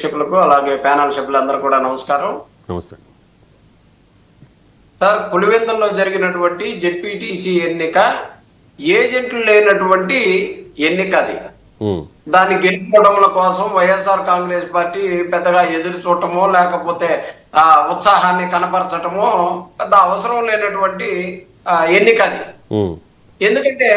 ప్రేక్షకులకు అలాగే ప్యానల్ సభ్యులందరూ కూడా నమస్కారం. నమస్తే సార్, పులివెందుల్లో జరిగినటువంటి జెడ్పీటీసీ ఎన్నిక ఏజెంట్లు లేనటువంటి ఎన్నిక అది. దాన్ని గెలుచుకోవడంల కోసం వైఎస్ఆర్ కాంగ్రెస్ పార్టీ పెద్దగా ఎదురు చూడటమో లేకపోతే ఉత్సాహాన్ని కనపరచటమో పెద్ద అవసరం లేనటువంటి ఎన్నిక అది. ఎందుకంటే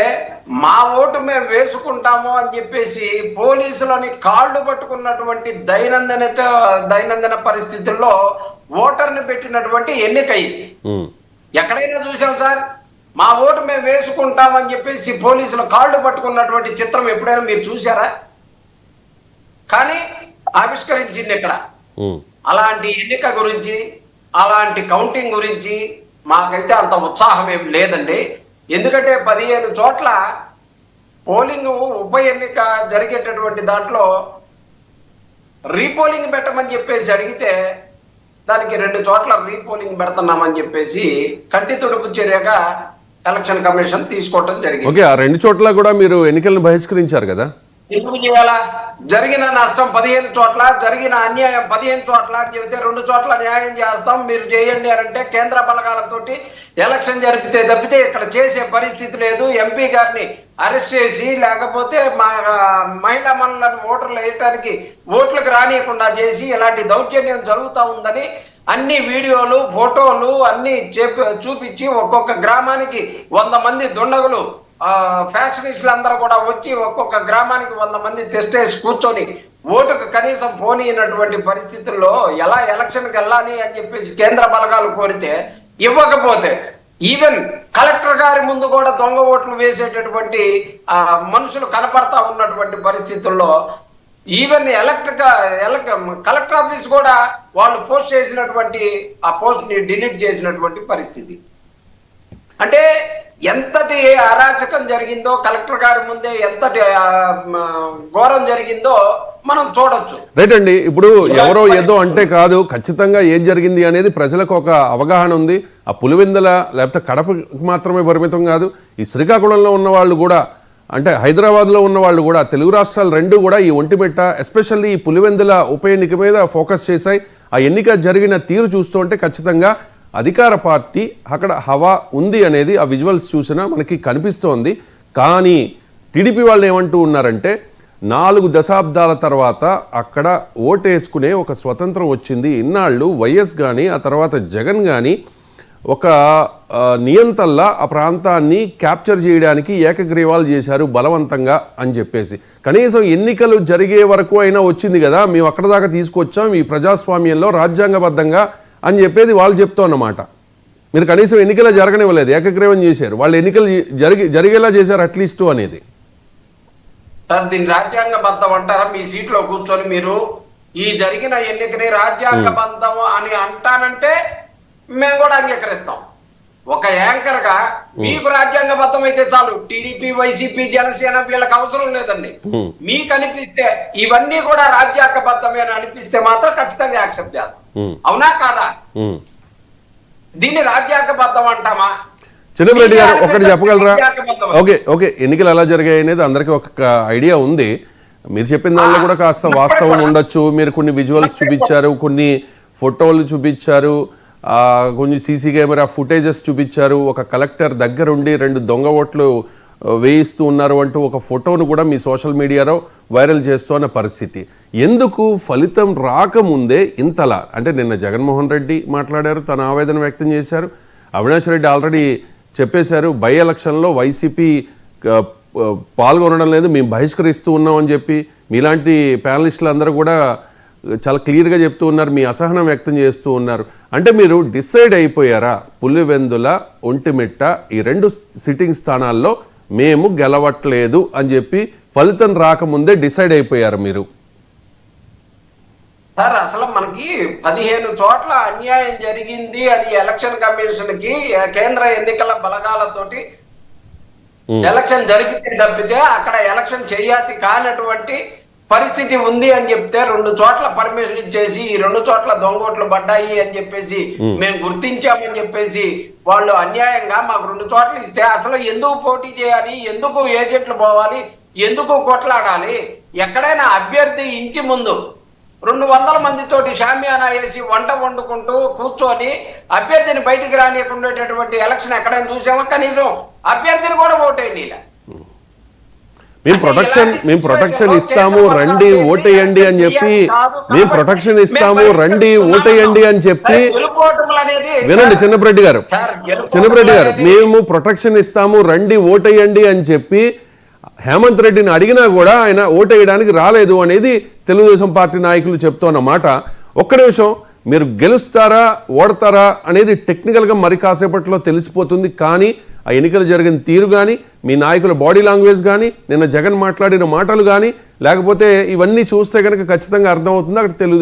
మా ఓటు మేము వేసుకుంటాము అని చెప్పేసి పోలీసులని కాళ్ళు పట్టుకున్నటువంటి దైనందిన పరిస్థితుల్లో ఓటర్ని పెట్టినటువంటి ఎన్నిక ఇది. ఎక్కడైనా చూసాం సార్, మా ఓటు మేము వేసుకుంటామని చెప్పేసి పోలీసులు కాళ్ళు పట్టుకున్నటువంటి చిత్రం ఎప్పుడైనా మీరు చూసారా? కానీ ఆవిష్కరించింది ఇక్కడ. అలాంటి ఎన్నిక గురించి, అలాంటి కౌంటింగ్ గురించి మాకైతే అంత ఉత్సాహం ఏం లేదండి. ఎందుకంటే 15 చోట్ల పోలింగ్ ఉప ఎన్నిక జరిగేటటువంటి దాంట్లో రీపోలింగ్ పెట్టమని చెప్పేసి అడిగితే దానికి 2 చోట్ల రీపోలింగ్ పెడుతున్నామని చెప్పేసి కంటి తుడుపు చర్యగా ఎలక్షన్ కమిషన్ తీసుకోవడం జరిగింది. ఓకే, ఆ 2 చోట్ల కూడా మీరు ఎన్నికలను బహిష్కరించారు కదా? ఎందుకు చేయాలా? జరిగిన నష్టం 15 చోట్ల, జరిగిన అన్యాయం 15 చోట్ల చెబితే 2 చోట్ల న్యాయం చేస్తాం మీరు చేయండి అని అంటే కేంద్ర బలగాలతోటి ఎలక్షన్ జరిపితే తప్పితే ఇక్కడ చేసే పరిస్థితి లేదు. ఎంపీ గారిని అరెస్ట్ చేసి లేకపోతే మహిళా మనులను ఓటర్లు వేయటానికి ఓట్లకు రానియకుండా చేసి ఇలాంటి దౌర్జన్యం జరుగుతూ ఉందని అన్ని వీడియోలు ఫోటోలు అన్ని చూపించి ఒక్కొక్క గ్రామానికి 100 మంది దుండగులు ఫ్యాక్షనిస్టులు అందరూ కూడా వచ్చి ఒక్కొక్క గ్రామానికి 100 మంది తెస్టేసి కూర్చొని ఓటుకు కనీసం పోనీయనటువంటి పరిస్థితుల్లో ఎలా ఎలక్షన్కి వెళ్ళాలి అని చెప్పేసి కేంద్ర బలగాలు కోరితే ఇవ్వకపోతే ఈవెన్ కలెక్టర్ గారి ముందు కూడా దొంగ ఓట్లు వేసేటటువంటి మనుషులు కనపడతా ఉన్నటువంటి పరిస్థితుల్లో ఈవెన్ కలెక్టర్ ఆఫీస్ కూడా వాళ్ళు పోస్ట్ చేసినటువంటి ఆ పోస్ట్ ని డిలీట్ చేసినటువంటి పరిస్థితి. అంటే ఎంతటి అరాచకం జరిగిందో కలెక్టర్ గారి ముందే ఎంతటి ఘోరం జరిగిందో మనం చూడొచ్చు. రైట్ అండి, ఇప్పుడు ఎవరో ఏదో అంటే కాదు, ఖచ్చితంగా ఏం జరిగింది అనేది ప్రజలకు ఒక అవగాహన ఉంది. ఆ పులివెందుల లేకపోతే కడపకి మాత్రమే పరిమితం కాదు, ఈ శ్రీకాకుళంలో ఉన్న వాళ్ళు కూడా, అంటే హైదరాబాద్లో ఉన్న వాళ్ళు కూడా, తెలుగు రాష్ట్రాలు 2 కూడా ఈ ఒంటిమిట్ట ఎస్పెషల్లీ ఈ పులివెందుల ఉప ఎన్నిక మీద ఫోకస్ చేశాయి. ఆ ఎన్నిక జరిగిన తీరు చూస్తుంటే ఖచ్చితంగా అధికార పార్టీ అక్కడ హవా ఉంది అనేది ఆ విజువల్స్ చూసినా మనకి కనిపిస్తోంది. కానీ టీడీపీ వాళ్ళు ఏమంటూ ఉన్నారంటే 4 దశాబ్దాల తర్వాత అక్కడ ఓటేసుకునే ఒక స్వతంత్రం వచ్చింది. ఇన్నాళ్ళు వైఎస్ కానీ ఆ తర్వాత జగన్ కానీ ఒక నియంతల్లా ఆ ప్రాంతాన్ని క్యాప్చర్ చేయడానికి ఏకగ్రీవాలు చేశారు బలవంతంగా అని చెప్పేసి. కనీసం ఎన్నికలు జరిగే వరకు అయినా వచ్చింది కదా, మేము అక్కడ దాకా తీసుకొచ్చాం ఈ ప్రజాస్వామ్యంలో రాజ్యాంగబద్ధంగా అని చెప్పేది వాళ్ళు చెప్తూ అన్నమాట. మీరు కనీసం ఎన్నికలు జరగనివ్వలేదు, ఏకగ్రీవం చేశారు. వాళ్ళు ఎన్నికలు జరిగేలా చేశారు అట్లీస్ట్ అనేది. సార్, దీన్ని రాజ్యాంగబద్ధం అంటారా? మీ సీట్లో కూర్చొని మీరు ఈ జరిగిన ఎన్నికని రాజ్యాంగబద్ధం అని అంటానంటే మేము కూడా అంగీకరిస్తాం. ఒక యాంకర్ గా మీకు రాజ్యాంగబద్ధం అయితే చాలు. టీడీపీ, వైసీపీ, జనసేన వీళ్ళకి అవసరం లేదండి. మీకు అనిపిస్తే ఇవన్నీ కూడా రాజ్యాంగబద్ధమే అని అనిపిస్తే మాత్రం ఖచ్చితంగా యాక్సెప్ట్ చేస్తాం. అవునా కాదా? దీన్ని రాజ్యాంగబద్ధం అంటామా? చిన్నరెడ్డి గారు ఒకటి చెప్పగలరా? ఓకే, ఎన్నికలు ఎలా జరిగాయి అనేది అందరికీ ఒక ఐడియా ఉంది. మీరు చెప్పిన దానిలో కూడా కాస్త వాస్తవం ఉండొచ్చు. మీరు కొన్ని విజువల్స్ చూపించారు, కొన్ని ఫోటోలు చూపించారు, కొన్ని సీసీ కెమెరా ఫుటేజెస్ చూపించారు. ఒక కలెక్టర్ దగ్గరుండి 2 దొంగ ఓట్లు వేయిస్తూ ఉన్నారు అంటూ ఒక ఫోటోను కూడా మీ సోషల్ మీడియాలో వైరల్ చేస్తున్న పరిస్థితి. ఎందుకు ఫలితం రాకముందే ఇంతలా? అంటే నిన్న జగన్మోహన్ రెడ్డి మాట్లాడారు, తన ఆవేదన వ్యక్తం చేశారు. అవినాష్ రెడ్డి ఆల్రెడీ చెప్పేశారు, బై ఎలక్షన్లో వైసీపీ పాల్గొనడం లేదు, మేము బహిష్కరిస్తూ ఉన్నామని చెప్పి. మీలాంటి ప్యానలిస్టులు అందరూ కూడా చాలా క్లియర్గా చెప్తూ ఉన్నారు, మీ అసహనం వ్యక్తం చేస్తూ ఉన్నారు. అంటే మీరు డిసైడ్ అయిపోయారా, పులివెందుల, ఒంటిమిట్ట ఈ 2 సిట్టింగ్ స్థానాల్లో మేము గెలవట్లేదు అని చెప్పి ఫలితం రాకముందే డిసైడ్ అయిపోయారు మీరు? సార్, అసలు మనకి 15 చోట్ల అన్యాయం జరిగింది అని ఎలక్షన్ కమిషన్ కి కేంద్ర ఎన్నికల బలగాలతోటి ఎలక్షన్ జరిపితే తప్పితే అక్కడ ఎలక్షన్ చేయాతి కానటువంటి పరిస్థితి ఉంది అని చెప్తే 2 చోట్ల పర్మిషన్ ఇచ్చేసి ఈ 2 చోట్ల దొంగోట్లు పడ్డాయి అని చెప్పేసి మేము గుర్తించామని చెప్పేసి వాళ్ళు అన్యాయంగా మాకు 2 చోట్ల ఇస్తే అసలు ఎందుకు పోటీ చేయాలి, ఎందుకు ఏజెంట్లు పోవాలి, ఎందుకు కొట్లాడాలి? ఎక్కడైనా అభ్యర్థి ఇంటి ముందు 200 మందితోటి షామియానా వేసి వంట వండుకుంటూ కూర్చొని అభ్యర్థిని బయటికి రానియకుండేటటువంటి ఎలక్షన్ ఎక్కడైనా చూసామా? కనీసం అభ్యర్థిని కూడా ఓటేయండి. మేము ప్రొటెక్షన్ ఇస్తాము రండి ఓటేయండి అని చెప్పి, మేము ప్రొటెక్షన్ ఇస్తాము రండి ఓటేయండి అని చెప్పి, వినండి చిన్నపరెడ్డి గారు, మేము ప్రొటెక్షన్ ఇస్తాము రండి ఓటేయండి అని చెప్పి హేమంత్ రెడ్డిని అడిగినా కూడా ఆయన ఓటేయడానికి రాలేదు అనేది తెలుగుదేశం పార్టీ నాయకులు చెప్తున్న మాట. ఒక్క నిమిషం, మీరు గెలుస్తారా ఓడతారా అనేది టెక్నికల్గా మరి కాసేపట్లో తెలిసిపోతుంది. కానీ ఆ ఎన్నికలు జరిగిన తీరు కానీ, మీ నాయకుల బాడీ లాంగ్వేజ్ కానీ, నిన్న జగన్ మాట్లాడిన మాటలు కానీ, లేకపోతే ఇవన్నీ చూస్తే కనుక ఖచ్చితంగా అర్థమవుతుంది అక్కడ తెలుగు